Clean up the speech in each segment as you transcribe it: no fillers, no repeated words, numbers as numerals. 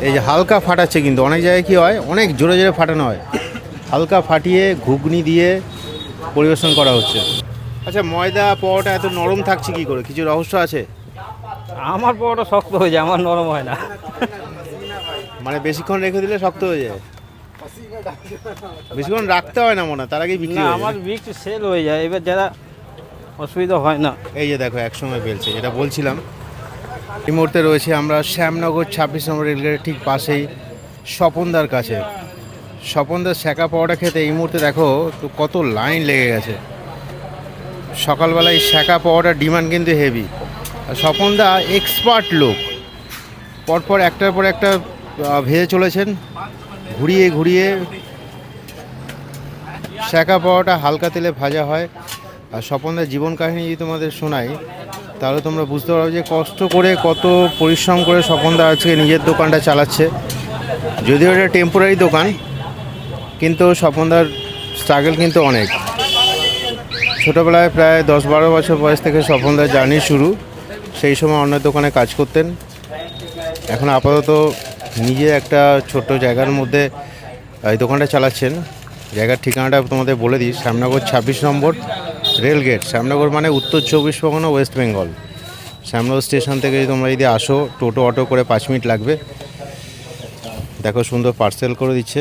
এই যে হালকা ফাটাচ্ছে, কিন্তু অনেক জায়গায় কি হয় অনেক জোরে জোরে ফাটানো হয়, হালকা ফাটিয়ে ঘুগনি দিয়ে পরিবেশন করা হচ্ছে। আচ্ছা, ময়দা পাওয়াটা এত নরম থাকছে কি করে, কিছু রহস্য আছে? আমার পাওয়াটা শক্ত হয়ে যায়, আমার নরম হয় না। মানে বেশিক্ষণ রেখে দিলে শক্ত হয়ে যায়? বেশিক্ষণ রাখতে হয় না মনে হয়, তার আগেই বিক্রি না, হয়ে আমার যায়। বিক্রি সেল হয়ে যায়, এবার যারা অসুবিধা হয় না। এই যে দেখো একসঙ্গে বেলছে, যেটা বলছিলাম। এই মুহূর্তে রয়েছে আমরা শ্যামনগর 26 নম্বর রেলগেটের ঠিক পাশেই স্বপনদার কাছে। স্বপনদার ছ্যাঁকা পাওয়াটা খেতে এই মুহূর্তে দেখো তো কত লাইন লেগে গেছে। সকালবেলায় ছ্যাঁকা পাওয়াটার ডিমান্ড কিন্তু হেভি। আর স্বপনদা এক্সপার্ট লোক, পরপর একটার পর একটা ভেজে চলেছেন, ঘুরিয়ে ঘুরিয়ে। ছ্যাঁকা পাওয়াটা হালকা তেলে ভাজা হয়। আর স্বপনদার জীবন কাহিনী যদি তোমাদের শোনাই, তাহলে তোমরা বুঝতে পারবে যে কষ্ট করে, কত পরিশ্রম করে স্বপনদা আজকে নিজের দোকানটা চালাচ্ছে। যদিও এটা টেম্পোরারি দোকান, কিন্তু স্বপনদার স্ট্রাগল কিন্তু অনেক। ছোটোবেলায় প্রায় 10-12 বছর বয়স থেকে স্বপনদার জার্নি শুরু। সেই সময় অন্য দোকানে কাজ করতেন। এখন আপাতত নিজে একটা ছোট্ট জায়গার মধ্যে এই দোকানটা চালাচ্ছেন। জায়গার ঠিকানাটা তোমাদের বলে দিই, শ্যামনগর 26 নম্বর রেলগেট। শ্যামনগর মানে উত্তর 24 পরগনা, ওয়েস্ট বেঙ্গল। শ্যামনগর স্টেশন থেকে তোমরা যদি আসো, টোটো অটো করে 5 মিনিট লাগবে। দেখো সুন্দর পার্সেল করে দিচ্ছে।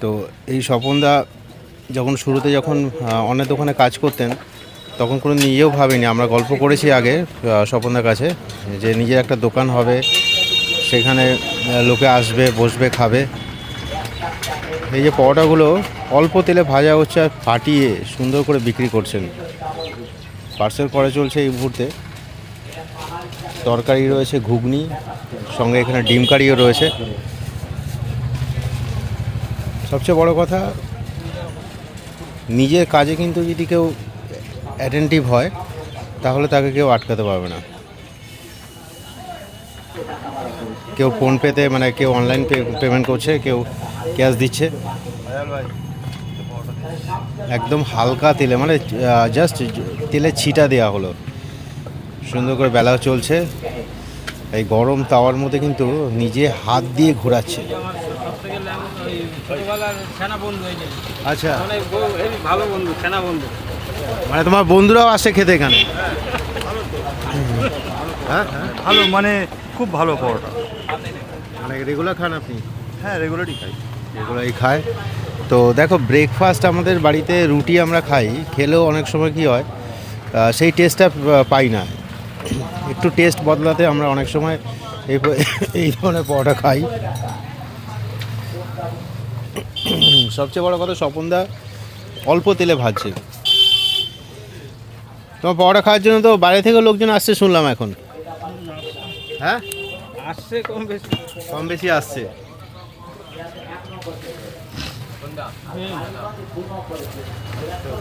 তো এই স্বপনদা যখন শুরুতে যখন অনেক দোকানে কাজ করতেন, তখন কোনো নিজেও ভাবিনি, আমরা গল্প করেছি আগে স্বপনদার কাছে, যে নিজের একটা দোকান হবে, সেখানে লোকে আসবে, বসবে, খাবে। এই যে পরোটাগুলো অল্প তেলে ভাজা হচ্ছে আর ফাটিয়ে সুন্দর করে বিক্রি করছেন। পার্সেল করা চলছে এই মুহূর্তে। তরকারি রয়েছে, ঘুগনি, সঙ্গে এখানে ডিম কারিও রয়েছে। সবচেয়ে বড় কথা, নিজের কাজে কিন্তু যদি কেউ অ্যাটেন্টিভ হয়, তাহলে তাকে কেউ আটকাতে পারবে না। কেউ ফোনপেতে, মানে কেউ অনলাইন পেমেন্ট করছে, কেউ ক্যাশ দিচ্ছে। একদম হালকা তেলে, মানে জাস্ট তেলে ছিটা দেওয়া হলো, সুন্দর করে বেলা চলছে। এই গরম তাওয়ার মধ্যে কিন্তু নিজে হাত দিয়ে ঘোরাচ্ছে। আচ্ছা, ভালো বন্ধু, সেনা বন্ধু। মানে তোমার বন্ধুরাও আসে খেতে এখানে? হ্যাঁ, ভালো, মানে খুব ভালো পরোটা। মানে রেগুলার খান আপনি? হ্যাঁ, রেগুলারই খাই। রেগুলারই খায়। তো দেখো, ব্রেকফাস্ট আমাদের বাড়িতে রুটি আমরা খাই, খেলেও অনেক সময় কী হয়, সেই টেস্টটা পাই না। একটু টেস্ট বদলাতে আমরা অনেক সময় এই ধরনের পরোটা খাই। সবচেয়ে বড় কথা, স্বপনদা অল্প তেলে ভাজছে। তোমার পরোটা খাওয়ার জন্য তো বাইরে থেকে লোকজন আসছে শুনলাম এখন। হ্যাঁ, আসছে কম বেশি। কম বেশি আসছে।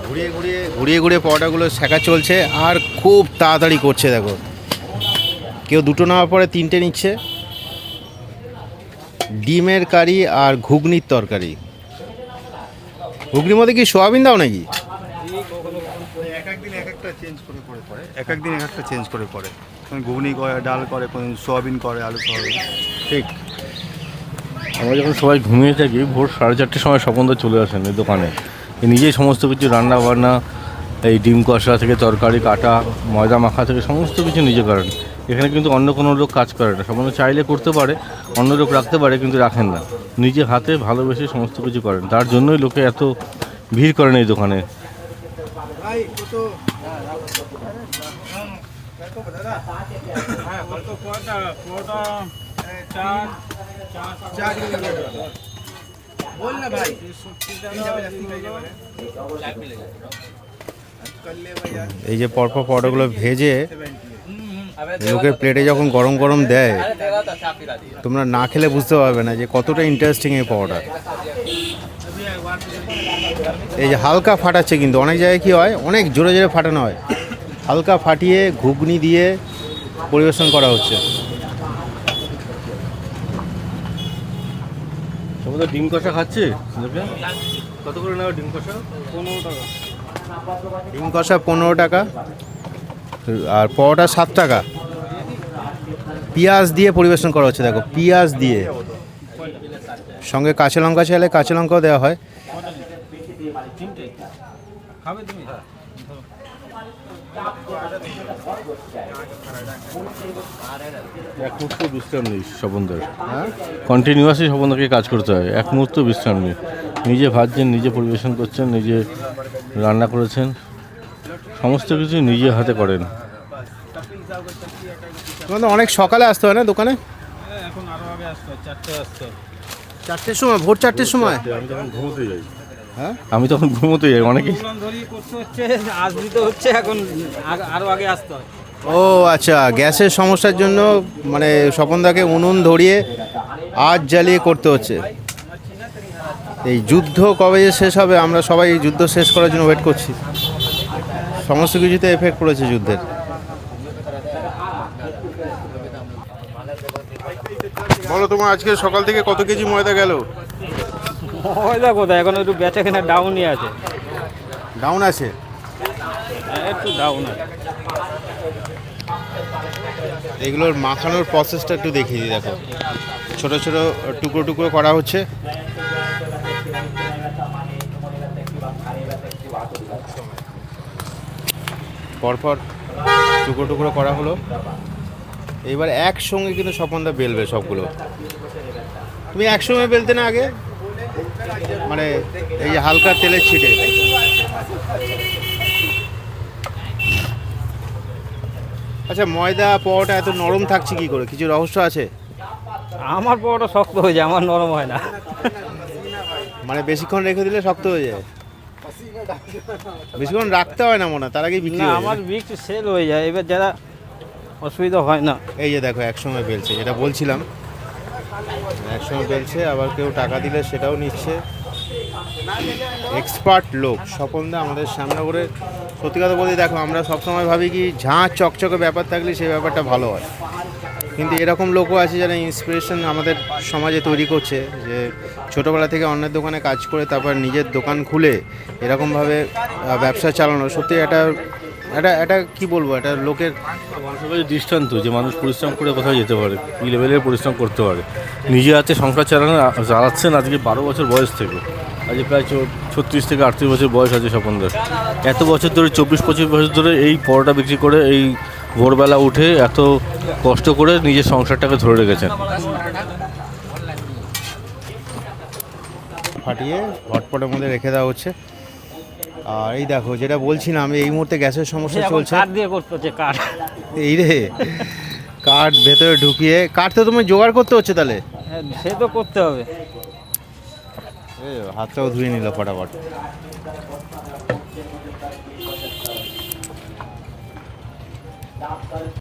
ঘুরিয়ে ঘুরিয়ে ঘুরিয়ে ঘুরিয়ে পরোটাগুলো শেখা চলছে, আর খুব তাড়াতাড়ি করছে। দেখো, কেউ দুটো নেওয়ার পরে তিনটে নিচ্ছে। ডিমের কারি আর ঘুগনির তরকারি। ঘুগনির মধ্যে কি সোয়াবিন দাও নাকি? এক একদিন এক একটা চেঞ্জ করে করে এক একদিন এক একটা চেঞ্জ করে করে ঘুগনি করে, ডাল করে, সোয়াবিন করে, আলু সোয়াবিন। ঠিক। আমরা যখন সবাই ঘুমিয়ে থাকি, ভোর 4:30টার সময় স্বপনদা চলে আসেন এই দোকানে। নিজেই সমস্ত কিছু রান্না বান্না, এই ডিম কষা থেকে তরকারি কাটা, ময়দা মাখা থেকে সমস্ত কিছু নিজে করেন। এখানে কিন্তু অন্য কোনো লোক কাজ করে না। স্বপনদা চাইলে করতে পারে, অন্য লোক রাখতে পারে, কিন্তু রাখেন না। নিজে হাতে ভালোবেসে সমস্ত কিছু করেন, তার জন্যই লোকে এত ভিড় করেন এই দোকানে। এই যে পরপর পরোটাগুলো ভেজে লোকের প্লেটে যখন গরম গরম দেয়, তোমরা না খেলে বুঝতে পারবে না যে কতটা ইন্টারেস্টিং এই পরোটা। এই যে হালকা ফাটাচ্ছে, কিন্তু অনেক জায়গায় কী হয় অনেক জোরে জোরে ফাটানো হয়, হালকা ফাটিয়ে ঘুগনি দিয়ে পরিবেশন করা হচ্ছে। স্বপনদা ডিম কষা খাচ্ছে? কত করে নেওয়া ডিম কষা? 15 টাকা। ডিম কষা 15 টাকা, আর পরোটা 7 টাকা। পেঁয়াজ দিয়ে পরিবেশন করা হচ্ছে, দেখো পেঁয়াজ দিয়ে, সঙ্গে কাঁচা লঙ্কা চাইলে কাঁচা লঙ্কাও দেওয়া হয়। এক মুহূর্ত বিশ্রাম নেই স্বপনদার, কন্টিনিউয়াসলি স্বপনদাকে কাজ করতে হয়, এক মুহূর্ত বিশ্রাম নেই। নিজে ভাজছেন, নিজে পরিবেশন করছেন, নিজে রান্না করেছেন, সমস্ত কিছু নিজে হাতে করেন। তোমাদের অনেক সকালে আসতে হয় না দোকানে? এখন আরো আগে আসতে হয়, 4টে আসতে হয়। 4টের সময়, ভোর 4টের সময়? আমি তখন ঘুমোতে যাই, হ্যাঁ আমি তখন ঘুমোতে যাই অনেকে। প্রোগ্রাম ধরেই করতে হচ্ছে, আজ দিতে হচ্ছে, এখন আরো আগে আসতে হয়। ও আচ্ছা, গ্যাসের সমস্যার জন্য মানে স্বপনদাকে উনুন ধরিয়ে আজ জ্বালিয়ে করতে হচ্ছে। এই যুদ্ধ কবে যে শেষ হবে, আমরা সবাই এই যুদ্ধ শেষ করার জন্য ওয়েট করছি। সমস্ত কিছুতে এফেক্ট পড়েছে যুদ্ধের। বলো, তোমার আজকে সকাল থেকে কত কেজি ময়দা গেল? ময়দা কোথায়, এখন একটু বেচা কেনা ডাউনই আছে, ডাউন আছে? একটু ডাউন আছে। এগুলোর মাখানোর প্রসেসটা একটু দেখিয়ে দিই। দেখো ছোট ছোট টুকরো টুকরো করা হচ্ছে। পরপর টুকরো টুকরো করা হলো, এবার একসঙ্গে কিন্তু স্বপনদা বেলবে সবগুলো। তুমি একসঙ্গে বেলতে না আগে, মানে এই যে হালকা তেলের ছিটে। আচ্ছা, ময়দা পাওয়াটা এত নরম থাকছে কি করে, কিছু রহস্য আছে? আমার পরোটা শক্ত হয়ে যায়, আমার নরম হয় না। মানে বেশিক্ষণ রেখে দিলে শক্ত হয়ে যায়? বেশিক্ষণ রাখতে হয় না মনে হয়, তার আগেই বিক্রি না, হয়ে আমার যায়। বিক্রি সেল হয়ে যায়, এবার যারা অসুবিধা হয় না। এই যে দেখো একসঙ্গে বেলছে, যেটা বলছিলাম, একসঙ্গে বেলছে, আবার কেউ টাকা দিলে সেটাও নিচ্ছে। এক্সপার্ট লোক স্বপনদা আমাদের সামনে করে। সত্যি কথা বলতে দেখো, আমরা সবসময় ভাবি কি ঝাঁ চকচকে ব্যাপার থাকলে সেই ব্যাপারটা ভালো হয়, কিন্তু এরকম লোকও আছে যারা ইন্সপিরেশন আমাদের সমাজে তৈরি করছে, যে ছোটোবেলা থেকে অন্যের দোকানে কাজ করে তারপর নিজের দোকান খুলে এরকমভাবে ব্যবসা চালানো। সত্যি এটা কি বলবো, এটা লোকের মানুষের কাছে দৃষ্টান্ত যে মানুষ পরিশ্রম করে কোথাও যেতে পারে, কী লেভেলের পরিশ্রম করতে পারে। নিজে হাতে সংসার চালাচ্ছেন আজকে 12 বছর বয়স থেকে, আজকে প্রায় 36 থেকে 38 বছর বয়স আছে স্বপনদার। এত বছর ধরে 24-25 বছর ধরে এই পরোটা বিক্রি করে, এই ভোরবেলা উঠে এত কষ্ট করে নিজের সংসারটাকে ধরে রেখেছেন। ফাটিয়ে হটপটের মধ্যে রেখে দেওয়া হচ্ছে। আর এই দেখো যেটা বলছিলাম, এই মুহূর্তে গ্যাসের সমস্যা চলছে। কাঠ দিয়ে করতে হচ্ছে, কাঠ। এই রে, কাঠ ভেতরে ঢুকিয়ে, কাঠ তো তুমি জোগাড় করতে হচ্ছে তাহলে? হ্যাঁ, সে তো করতে হবে। হাতটাও ধুয়ে নিল ফটাফট।